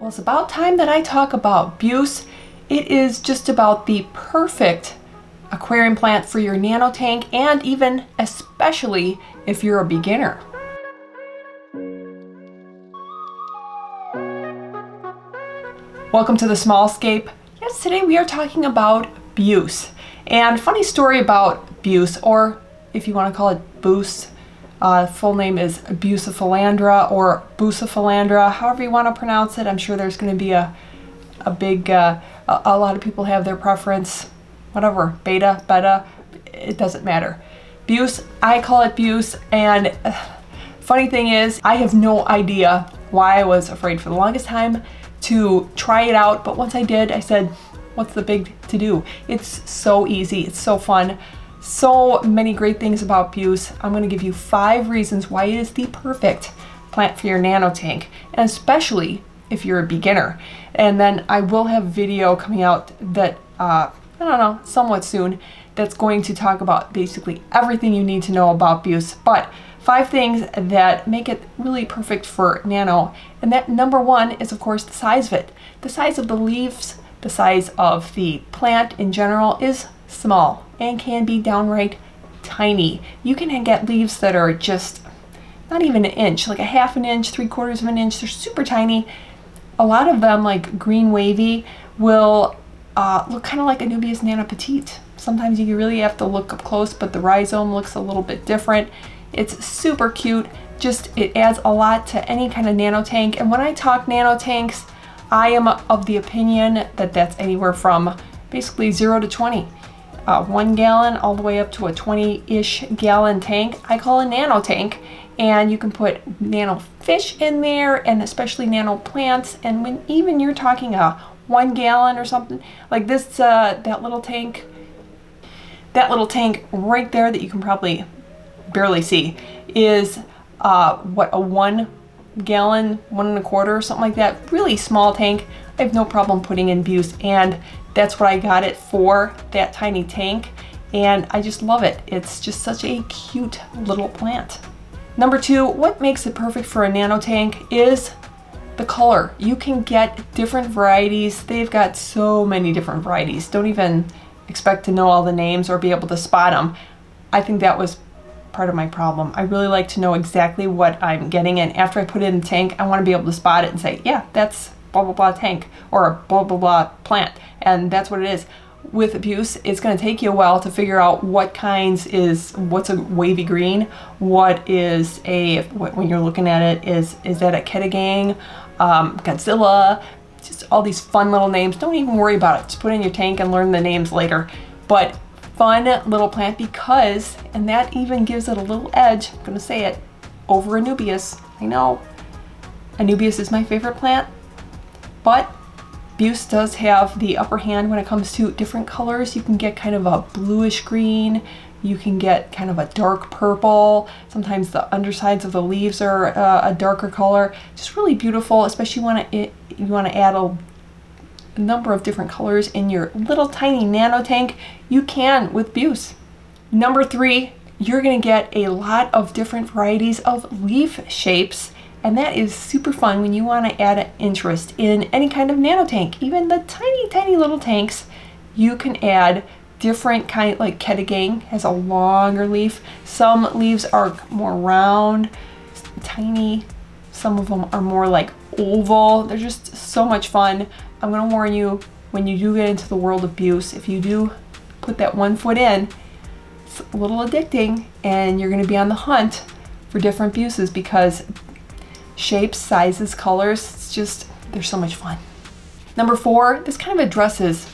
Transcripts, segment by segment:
Well, it's about time that I talk about Buce. It is just about the perfect aquarium plant for your nano tank, and even especially if you're a beginner. Welcome to the small Scape. Yes, today we are talking about Buce. And funny story about Buce, or if you want to call it Buce, full name is bucephalandra or bucephalandra, however you want to pronounce it. I'm sure there's going to be a lot of people have their preference, whatever, beta, it doesn't matter. Buce, I call it Buce, and funny thing is, I have no idea why I was afraid for the longest time to try it out, but once I did, I said, what's the big to do? It's so easy, it's so fun. So many great things about Buce. I'm going to give you 5 reasons why it is the perfect plant for your nano tank, and especially if you're a beginner. And then I will have a video coming out that, I don't know, somewhat soon, that's going to talk about basically everything you need to know about Buce. But 5 things that make it really perfect for nano. And that number 1 is, of course, the size of it. The size of the leaves, the size of the plant in general is small and can be downright tiny. You can get leaves that are just not even an inch, like a half an inch, 3/4 of an inch. They're super tiny. A lot of them, like green wavy, will look kind of like a Nubius nano petite. Sometimes you really have to look up close, but the rhizome looks a little bit different. It's super cute. Just, it adds a lot to any kind of nano tank. And when I talk nano tanks, I am of the opinion that that's anywhere from basically 0 to 20. 1 gallon all the way up to a 20-ish gallon tank, I call a nano tank. And you can put nano fish in there, and especially nano plants. And when even you're talking a 1 gallon or something like this, that little tank right there that you can probably barely see is what, a 1 gallon, 1 1/4 or something like that. Really small tank. I have no problem putting in Buce, and that's what I got it for, that tiny tank, and I just love it. It's just such a cute little plant. Number 2, what makes it perfect for a nano tank is the color. You can get different varieties. They've got so many different varieties. Don't even expect to know all the names or be able to spot them. I think that was part of my problem. I really like to know exactly what I'm getting, and after I put it in the tank, I want to be able to spot it and say, yeah, that's blah blah blah tank or blah blah blah plant, and that's what it is. With Buce, it's going to take you a while to figure out what kinds is, what's a wavy green, what is a, when you're looking at it, is that a Ketagang, Godzilla, just all these fun little names. Don't even worry about it. Just put it in your tank and learn the names later. But fun little plant, because, and that even gives it a little edge, I'm going to say it, over Anubias. I know, Anubias is my favorite plant, but Buce does have the upper hand when it comes to different colors. You can get kind of a bluish green, you can get kind of a dark purple, sometimes the undersides of the leaves are a darker color. Just really beautiful, especially when you want to add a number of different colors in your little tiny nano tank. You can with Buce. Number 3, you're going to get a lot of different varieties of leaf shapes. And that is super fun when you want to add an interest in any kind of nano tank. Even the tiny, tiny little tanks, you can add different kind, like Ketagang has a longer leaf. Some leaves are more round, tiny. Some of them are more like oval. They're just so much fun. I'm going to warn you, when you do get into the world of Buce, if you do put that 1 foot in, it's a little addicting, and you're going to be on the hunt for different Buces, because shapes, sizes, colors, it's just, they're so much fun. Number 4, this kind of addresses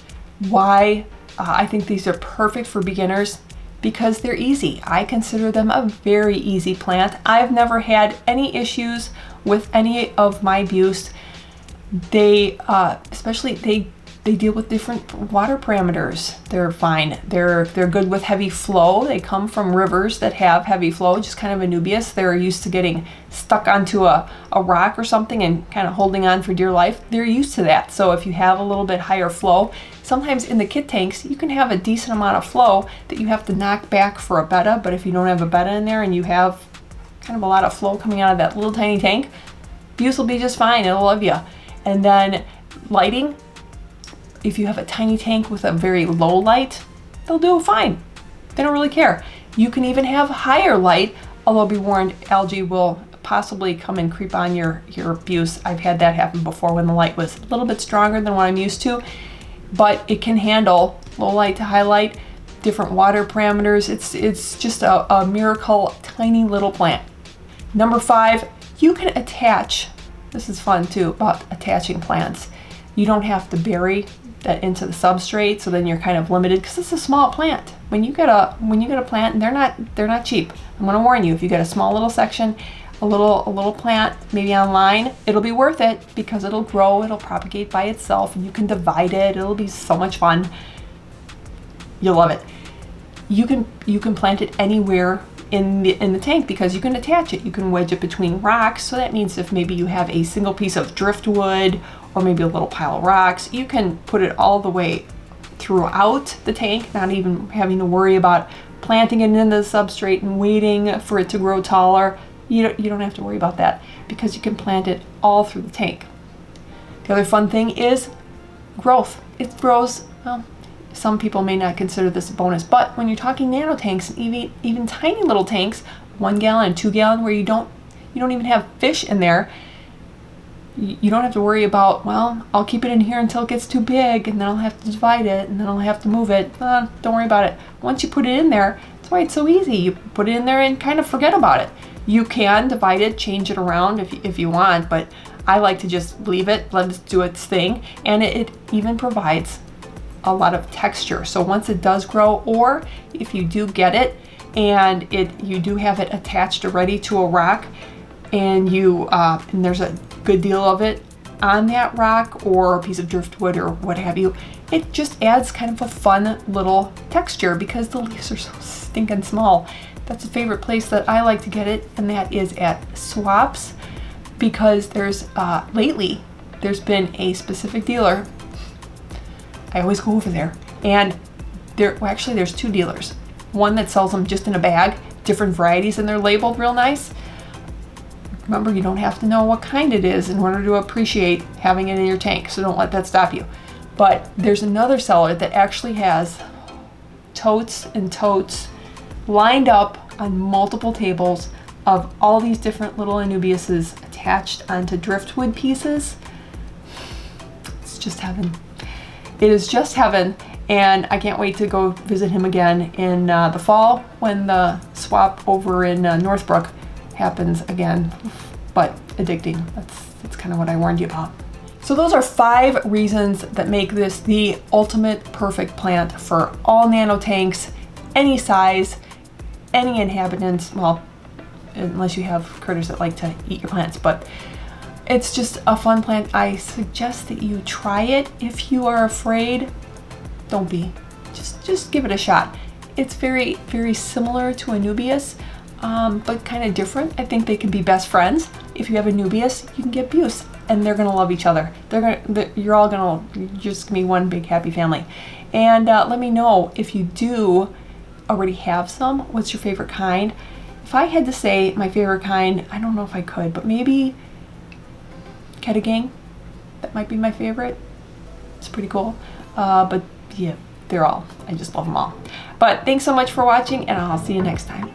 why I think these are perfect for beginners, because they're easy. I consider them a very easy plant. I've never had any issues with any of my Buce. They, especially, they deal with different water parameters. They're fine. They're good with heavy flow. They come from rivers that have heavy flow, just kind of Anubias. They're used to getting stuck onto a rock or something and kind of holding on for dear life. They're used to that. So if you have a little bit higher flow, sometimes in the kit tanks, you can have a decent amount of flow that you have to knock back for a betta. But if you don't have a betta in there and you have kind of a lot of flow coming out of that little tiny tank, Buce will be just fine. It'll love you. And then lighting, if you have a tiny tank with a very low light, they'll do fine. They don't really care. You can even have higher light, although be warned, algae will possibly come and creep on your Buce. I've had that happen before when the light was a little bit stronger than what I'm used to, but it can handle low light to high light, different water parameters. It's just a miracle, tiny little plant. Number 5, you can attach. This is fun too, about attaching plants. You don't have to bury that into the substrate, so then you're kind of limited because it's a small plant. When you get a plant, and they're not cheap. I'm going to warn you, if you get a small little section, a little plant, maybe online, it'll be worth it because it'll grow, it'll propagate by itself, and you can divide it. It'll be so much fun. You'll love it. You can plant it anywhere in the tank because you can attach it. You can wedge it between rocks. So that means if maybe you have a single piece of driftwood or maybe a little pile of rocks, you can put it all the way throughout the tank, not even having to worry about planting it into the substrate and waiting for it to grow taller. You don't have to worry about that because you can plant it all through the tank. The other fun thing is growth. It grows, well, some people may not consider this a bonus, but when you're talking nano tanks and even tiny little tanks, 1 gallon and 2 gallon, where you don't even have fish in there, you don't have to worry about, well, I'll keep it in here until it gets too big and then I'll have to divide it and then I'll have to move it. Don't worry about it. Once you put it in there, that's why it's so easy. You put it in there and kind of forget about it. You can divide it, change it around if you want, but I like to just leave it, let it do its thing, and it even provides a lot of texture. So once it does grow, or if you do get it and you do have it attached already to a rock, and there's a good deal of it on that rock or a piece of driftwood or what have you, it just adds kind of a fun little texture because the leaves are so stinking small. That's a favorite place that I like to get it, and that is at swaps, because lately there's been a specific dealer. I always go over there, and there's 2 dealers. One that sells them just in a bag, different varieties, and they're labeled real nice. Remember, you don't have to know what kind it is in order to appreciate having it in your tank, so don't let that stop you. But there's another seller that actually has totes and totes lined up on multiple tables of all these different little anubiases attached onto driftwood pieces. It's just heaven. It is just heaven, and I can't wait to go visit him again in the fall when the swap over in Northbrook happens again. But addicting. That's kind of what I warned you about. So those are 5 reasons that make this the ultimate perfect plant for all nano tanks, any size, any inhabitants, well, unless you have critters that like to eat your plants, but it's just a fun plant. I suggest that you try it. If you are afraid, don't be. Just give it a shot. It's very, very similar to Anubias, but kind of different. I think they can be best friends. If you have Anubias, you can get Buce, and they're gonna love each other. You're just gonna be one big happy family. And let me know if you do already have some, what's your favorite kind? If I had to say my favorite kind, I don't know if I could, but maybe Kettigang. That might be my favorite. It's pretty cool. But yeah, I just love them all. But thanks so much for watching, and I'll see you next time.